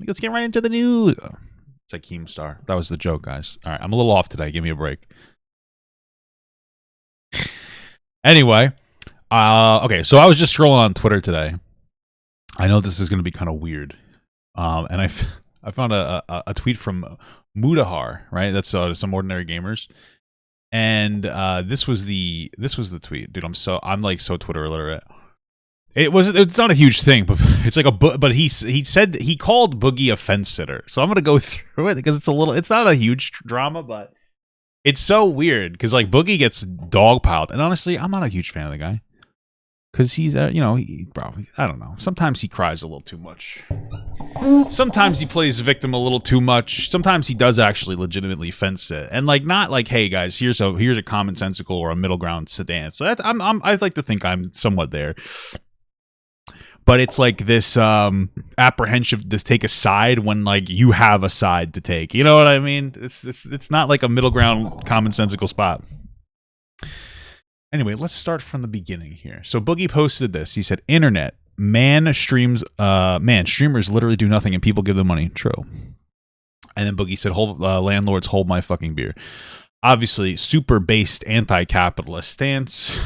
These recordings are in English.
Let's get right into the news. It's like Keemstar. That was the joke, guys. All right, I'm a little off today. Give me a break. Anyway, okay, so I was just scrolling on Twitter today. I know this is going to be kind of weird, and I found a tweet from Mudahar, right? That's Some Ordinary Gamers, and this was the tweet, dude. I'm like so Twitter illiterate. It's not a huge thing, but it's like but he said he called Boogie a fence sitter. So I'm gonna go through it because it's not a huge drama, but it's so weird because like Boogie gets dogpiled, and honestly, I'm not a huge fan of the guy because he's I don't know. Sometimes he cries a little too much. Sometimes he plays the victim a little too much. Sometimes he does actually legitimately fence sit, and like not like, hey guys, here's a commonsensical or a middle ground stance. So I'd like to think I'm somewhat there. But it's like this apprehension to take a side when like you have a side to take. You know what I mean? It's not like a middle ground commonsensical spot. Anyway, let's start from the beginning here. So Boogie posted this. He said, "Internet streamers literally do nothing and people give them money." True. And then Boogie said, "Landlords, hold my fucking beer." Obviously, super based anti-capitalist stance.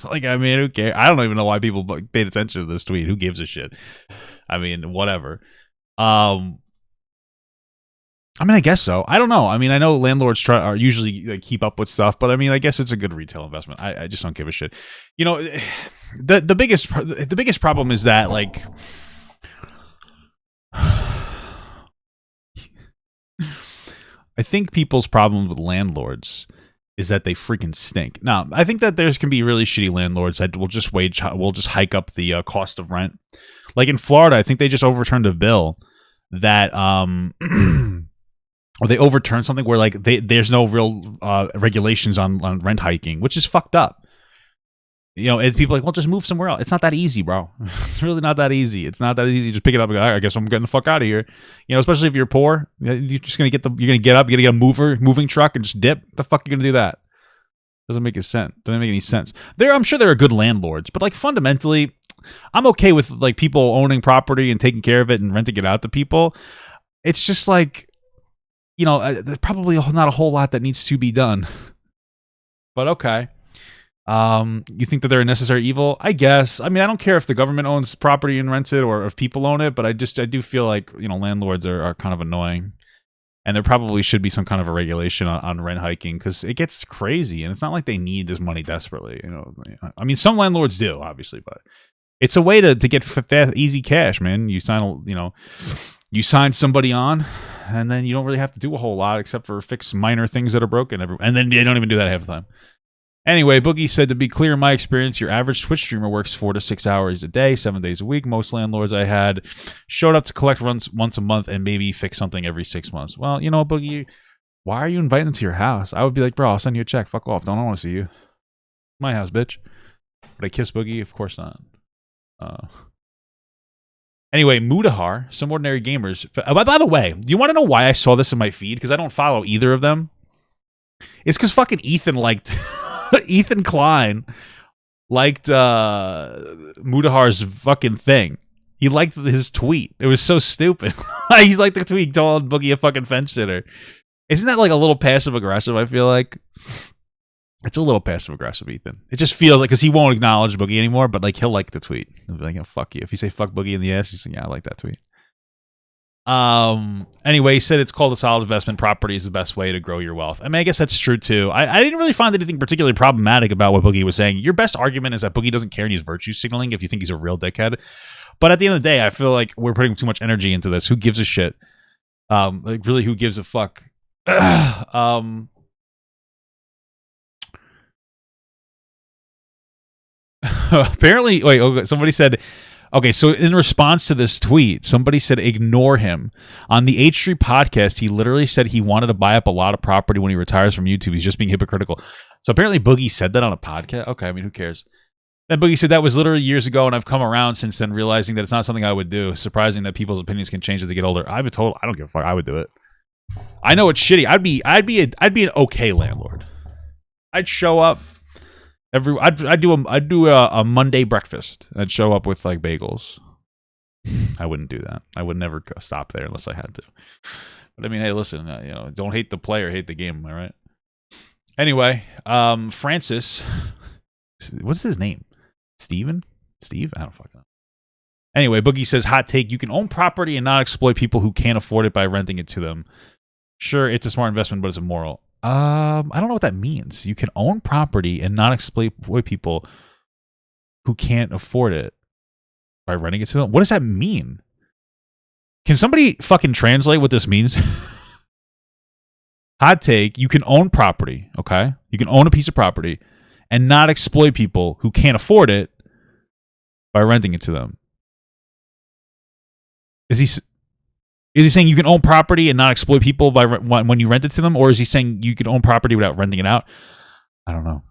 Like, I mean, who cares? I don't even know why people paid attention to this tweet. Who gives a shit? I mean, whatever. I mean, I guess so. I don't know. I mean, I know landlords are usually like, keep up with stuff, but I mean, I guess it's a good retail investment. I just don't give a shit. You know, the biggest problem is that like I think people's problem with landlords is that they freaking stink. Now, I think that there can be really shitty landlords that will just hike up the cost of rent. Like in Florida, I think they just overturned a bill that or they overturned something where like there's no real regulations on rent hiking, which is fucked up. You know, it's people like, well, just move somewhere else. It's not that easy, bro. It's really not that easy. It's not that easy. Just pick it up and go, all right, I guess I'm getting the fuck out of here. You know, especially if you're poor, you're just gonna get up, you're gonna get a moving truck and just dip. The fuck are you gonna do that? Doesn't make sense. Doesn't make any sense. I'm sure there are good landlords, but like fundamentally, I'm okay with like people owning property and taking care of it and renting it out to people. It's just like, you know, there's probably not a whole lot that needs to be done. But okay. You think that they're a necessary evil? I guess. I mean, I don't care if the government owns property and rents it or if people own it, but I do feel like, you know, landlords are kind of annoying. And there probably should be some kind of a regulation on rent hiking because it gets crazy and it's not like they need this money desperately. You know, I mean, some landlords do, obviously, but it's a way to get fast, easy cash, man. You sign somebody on and then you don't really have to do a whole lot except for fix minor things that are broken. And then they don't even do that half the time. Anyway, Boogie said, to be clear, in my experience, your average Twitch streamer works 4 to 6 hours a day, 7 days a week. Most landlords I had showed up to collect runs once a month and maybe fix something every 6 months. Well, you know, Boogie, why are you inviting them to your house? I would be like, bro, I'll send you a check. Fuck off. I don't want to see you. My house, bitch. Would I kiss Boogie? Of course not. Anyway, Mudahar, Some Ordinary Gamers. By the way, do you want to know why I saw this in my feed? Because I don't follow either of them. It's because fucking Ethan liked... Ethan Klein liked Mudahar's fucking thing. He liked his tweet. It was so stupid. He's like the tweet called Boogie a fucking fence sitter. Isn't that like a little passive aggressive? I feel like it's a little passive aggressive, Ethan. It just feels like because he won't acknowledge Boogie anymore, but like he'll like the tweet. He'll be like, oh, fuck you. If you say fuck Boogie in the ass, he's like, yeah, I like that tweet. Anyway, he said it's called a solid investment. Property is the best way to grow your wealth. I mean, I guess that's true too. I didn't really find anything particularly problematic about what Boogie was saying. Your best argument is that Boogie doesn't care and he's virtue signaling if you think he's a real dickhead. But at the end of the day, I feel like we're putting too much energy into this. Who gives a shit? Like really, who gives a fuck? Apparently, wait, somebody said, okay, so in response to this tweet, somebody said, ignore him. On the H3 podcast, he literally said he wanted to buy up a lot of property when he retires from YouTube. He's just being hypocritical. So apparently Boogie said that on a podcast. Okay, I mean, who cares? Then Boogie said that was literally years ago, and I've come around since then, realizing that it's not something I would do. Surprising that people's opinions can change as they get older. I don't give a fuck. I would do it. I know it's shitty. I'd be an okay landlord. I'd show up. I'd do a Monday breakfast. I'd show up with like bagels. I wouldn't do that. I would never stop there unless I had to. But I mean, hey, listen, you know, don't hate the player, hate the game, am I right? Anyway, Francis, what's his name? Steven? Steve? I don't fucking know. Anyway, Boogie says, hot take, you can own property and not exploit people who can't afford it by renting it to them. Sure, it's a smart investment, but it's immoral. I don't know what that means. You can own property and not exploit people who can't afford it by renting it to them. What does that mean? Can somebody fucking translate what this means? Hot take, you can own property, okay? You can own a piece of property and not exploit people who can't afford it by renting it to them. Is he saying you can own property and not exploit people by when you rent it to them, or is he saying you can own property without renting it out? I don't know.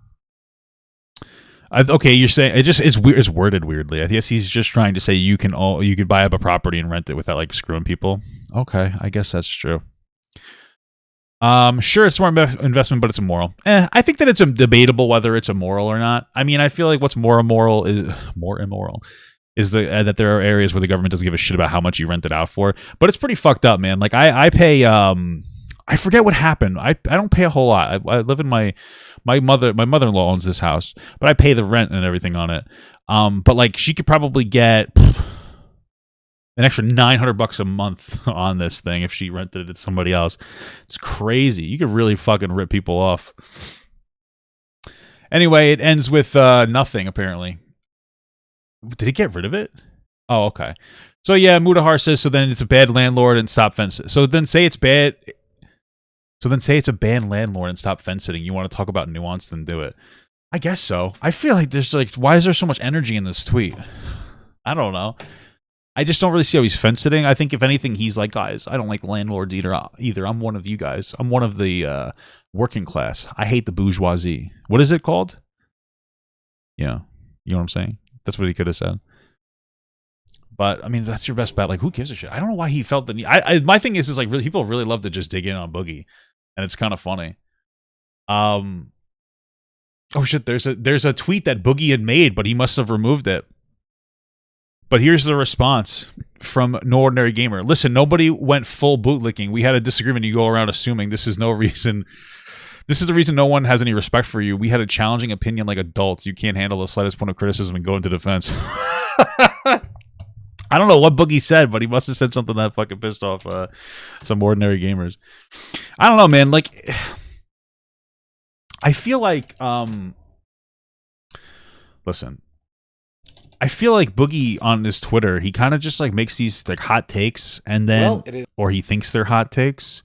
Okay, you're saying it's worded weirdly. I guess he's just trying to say you could buy up a property and rent it without like screwing people. Okay, I guess that's true. Sure, it's a smart investment, but it's immoral. I think that it's debatable whether it's immoral or not. I mean, I feel like what's more immoral is that there are areas where the government doesn't give a shit about how much you rent it out for. But it's pretty fucked up, man. Like I pay I forget what happened. I don't pay a whole lot. I live in my mother-in-law owns this house, but I pay the rent and everything on it. But like she could probably get an extra $900 a month on this thing if she rented it to somebody else. It's crazy. You could really fucking rip people off. Anyway, it ends with nothing apparently. Did he get rid of it? Oh, okay. So yeah, Mudahar says, so then it's a bad landlord and stop fencing. So then say it's bad. So then say it's a bad landlord and stop fence sitting. You want to talk about nuance, then do it. I guess so. I feel like there's like, why is there so much energy in this tweet? I don't know. I just don't really see how he's fence sitting. I think if anything, he's like, guys, I don't like landlords either. I'm one of you guys. I'm one of the working class. I hate the bourgeoisie. What is it called? Yeah. You know what I'm saying? That's what he could have said. But I mean, that's your best bet. Like, who gives a shit? I don't know why he felt the need. My thing is like, really, people really love to just dig in on Boogie, and it's kind of funny. Oh shit! There's a tweet that Boogie had made, but he must have removed it. But here's the response from No Ordinary Gamer. Listen, nobody went full bootlicking. We had a disagreement. You go around assuming this is no reason. This is the reason no one has any respect for you. We had a challenging opinion like adults. You can't handle the slightest point of criticism and go into defense. I don't know what Boogie said, but he must have said something that fucking pissed off some ordinary gamers. I don't know, man. Like, I feel like, listen, I feel like Boogie on his Twitter, he kind of just like makes these like hot takes, and then, or he thinks they're hot takes.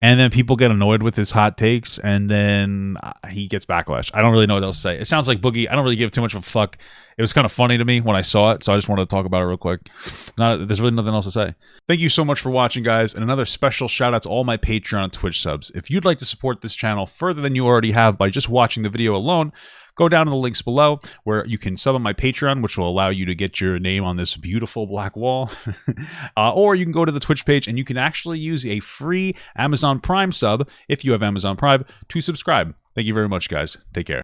And then people get annoyed with his hot takes, and then he gets backlash. I don't really know what else to say. It sounds like Boogie. I don't really give too much of a fuck. It was kind of funny to me when I saw it, so I just wanted to talk about it real quick. There's really nothing else to say. Thank you so much for watching, guys, and another special shout out to all my Patreon and Twitch subs. If you'd like to support this channel further than you already have by just watching the video alone, go down to the links below where you can sub on my Patreon, which will allow you to get your name on this beautiful black wall. Or you can go to the Twitch page and you can actually use a free Amazon Prime sub, if you have Amazon Prime, to subscribe. Thank you very much, guys. Take care.